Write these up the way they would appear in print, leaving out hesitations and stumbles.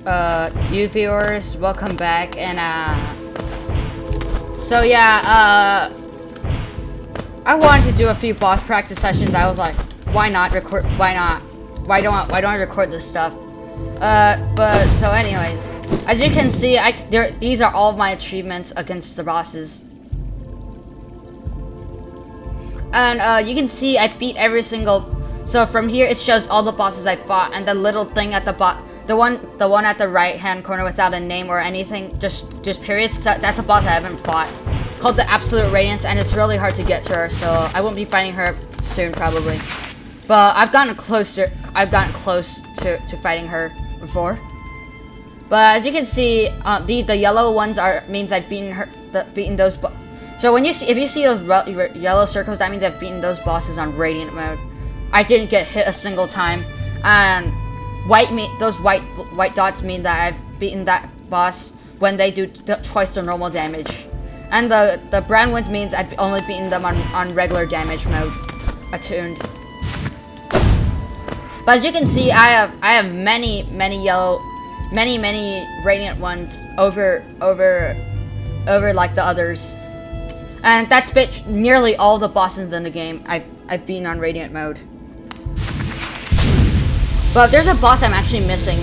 You viewers, welcome back, and so yeah, I wanted to do a few boss practice sessions. I was like, why not record? Why not? Why don't I record this stuff? But so anyways, as you can see, these are all of my achievements against the bosses, and you can see I beat every single. So from here, it shows all the bosses I fought, and the little thing at the bottom. The one at the right-hand corner without a name or anything, just periods. That's a boss I haven't fought, called the Absolute Radiance, and it's really hard to get to her. So I won't be fighting her soon, probably. But I've gotten close to fighting her before. But as you can see, the yellow ones means I've beaten those. So if you see those yellow circles, that means I've beaten those bosses on Radiant mode. I didn't get hit a single time, and those white dots mean that I've beaten that boss when they do twice the normal damage, and the brown ones means I've only beaten them on regular damage mode, attuned. But as you can see, I have many radiant ones over like the others, and that's nearly all the bosses in the game I've beaten on radiant mode. But there's a boss I'm actually missing.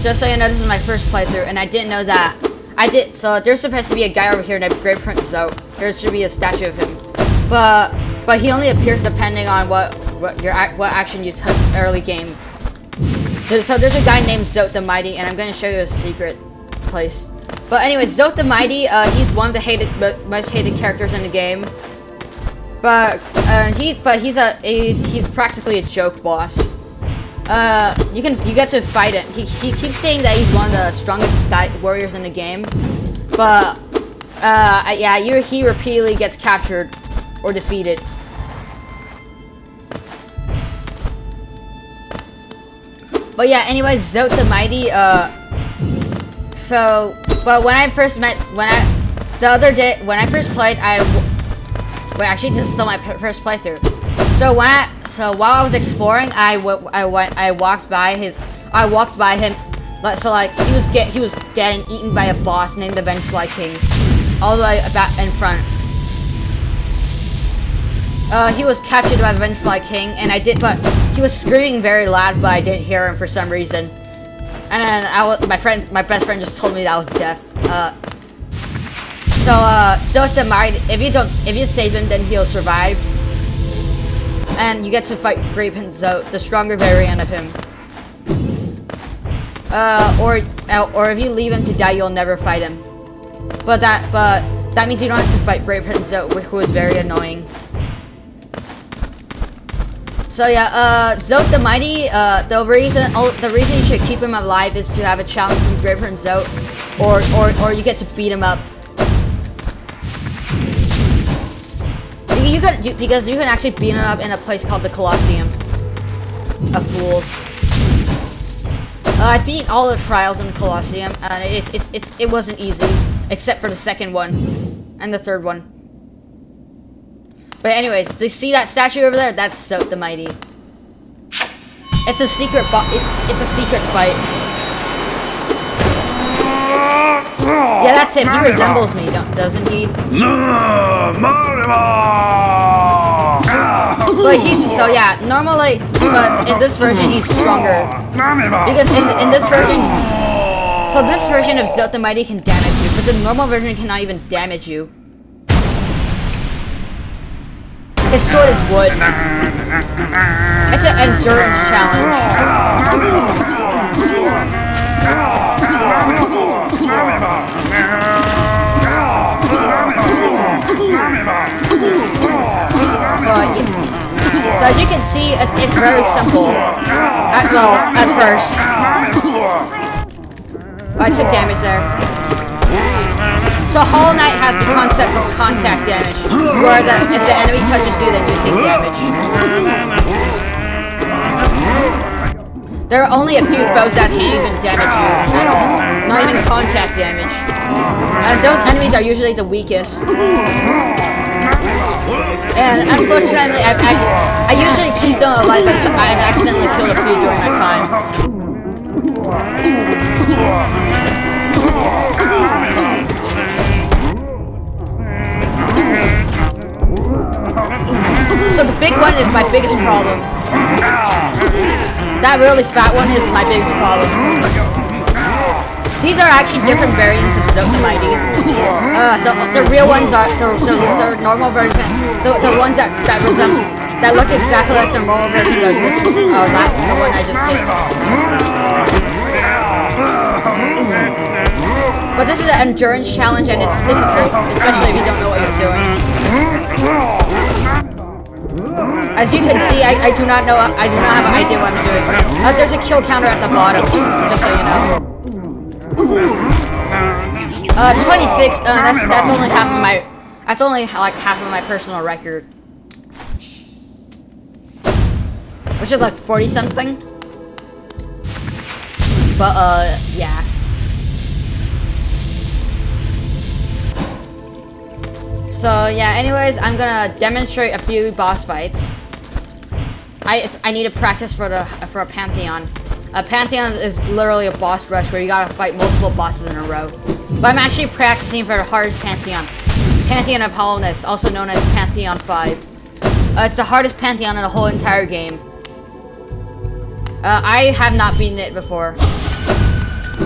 Just so you know, this is my first playthrough, and I didn't know that. So there's supposed to be a guy over here named Great Prince Zote. There should be a statue of him. But he only appears depending on what action you took early game. So there's a guy named Zote the Mighty, and I'm going to show you a secret place. But anyways, Zote the Mighty, he's one of the most hated characters in the game. But he's practically a joke boss. You get to fight him. He keeps saying that he's one of the strongest warriors in the game, but yeah, he repeatedly gets captured or defeated. But yeah, anyways, Zote the Mighty. But when I first played, Wait, actually, this is still my first playthrough. So while I was exploring, I walked by him. So like he was getting eaten by a boss named the Vengefly King, all the way back in front. He was captured by the Vengefly King, and but he was screaming very loud, but I didn't hear him for some reason. And then my best friend just told me that I was deaf. So Zote the Mighty, if you save him, then he'll survive, and you get to fight Great Prince Zote, the stronger variant of him. Or if you leave him to die, you'll never fight him. But that means you don't have to fight Great Prince Zote, who is very annoying. So yeah, Zote the Mighty, the reason you should keep him alive is to have a challenge from Great Prince Zote, or you get to beat him up. Because you can actually beat him up in a place called the Colosseum of Fools. I beat all the trials in the Colosseum, and it wasn't easy, except for the second one and the third one. But anyways, do you see that statue over there? That's Zote the Mighty. It's a secret it's a secret fight. Yeah, that's him. He resembles me, doesn't he? But yeah, normally, but in this version he's stronger. Because in this version, so this version of Zote the Mighty can damage you, but the normal version cannot even damage you. His sword is wood. It's an endurance challenge. So as you can see, it's very simple. At first. Oh, I took damage there. So Hollow Knight has the concept of contact damage, where if the enemy touches you, then you take damage. There are only a few foes that can't even damage you at all. Not even contact damage. And those enemies are usually the weakest. And unfortunately, I usually keep them alive, but I've accidentally killed a few during that time. So the big one is my biggest problem. That really fat one is my biggest problem. These are actually different variants of zote. The real ones are the normal version. The ones that resemble, that look exactly like the normal version of this. The one I just did. But this is an endurance challenge and it's difficult, especially if you don't know what you're doing. As you can see, I do not have an idea what I'm doing. There's a kill counter at the bottom, just so you know. 26. That's only half of my. That's only like half of my personal record, which is like 40 something. But yeah. So yeah. Anyways, I'm gonna demonstrate a few boss fights. I need to practice for a Pantheon. A Pantheon is literally a boss rush where you gotta fight multiple bosses in a row. But I'm actually practicing for the hardest Pantheon. Pantheon of Hollowness, also known as Pantheon 5. It's the hardest Pantheon in the whole entire game. I have not beaten it before.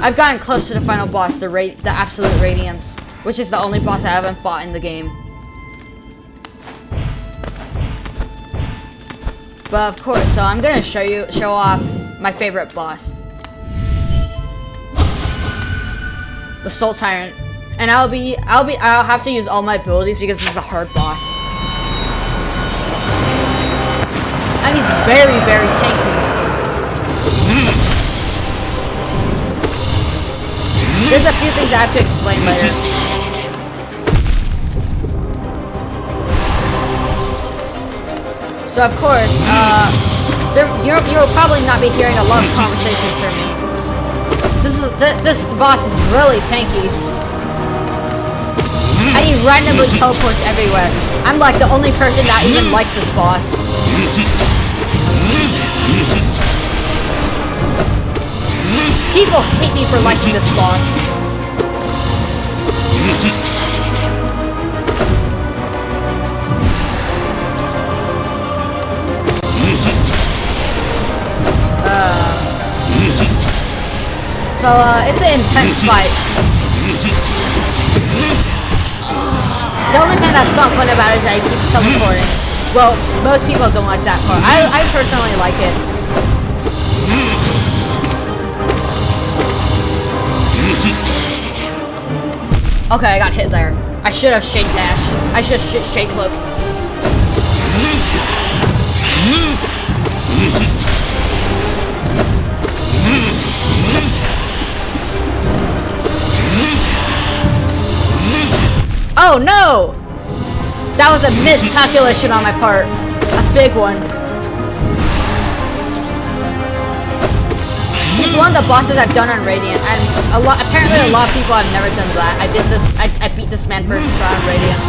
I've gotten close to the final boss, the Absolute Radiance, which is the only boss I haven't fought in the game. But of course, so I'm gonna show off my favorite boss, the Soul Tyrant, and I'll have to use all my abilities because this is a hard boss, and he's very, very tanky. There's a few things I have to explain later. So of course, you'll probably not be hearing a lot of conversations from me. This boss is really tanky, and he randomly teleports everywhere. I'm like the only person that even likes this boss. People hate me for liking this boss. So, it's an intense fight. The only thing that's not fun about it is that he keeps teleporting. Well, most people don't like that part. I personally like it. Okay, I got hit there. I should have shake dash. I should have shake flips. Oh no! That was a miscalculation on my part. A big one. He's one of the bosses I've done on Radiant, and apparently a lot of people have never done that. I beat this man first try on Radiant.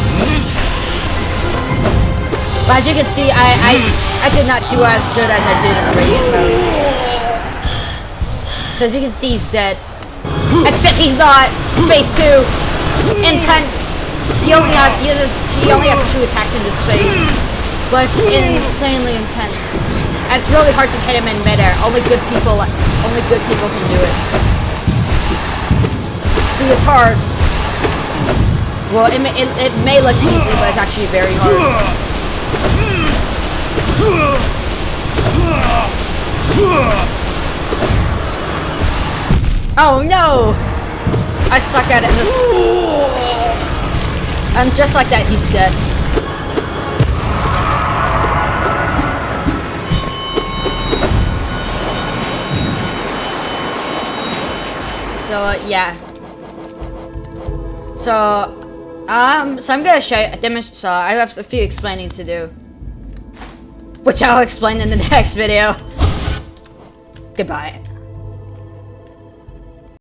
But as you can see, I did not do as good as I did in the Radiant mode. So as you can see, he's dead. Except he's not. Phase 2. Intent. He only has 2 attacks in this phase, but it's insanely intense. And it's really hard to hit him in midair. Only good people can do it. See, it's hard. Well, it may look easy, but it's actually very hard. Oh no! I suck at it. And just like that, he's dead. So yeah. So I'm gonna show you so I have a few explaining to do, which I'll explain in the next video. Goodbye.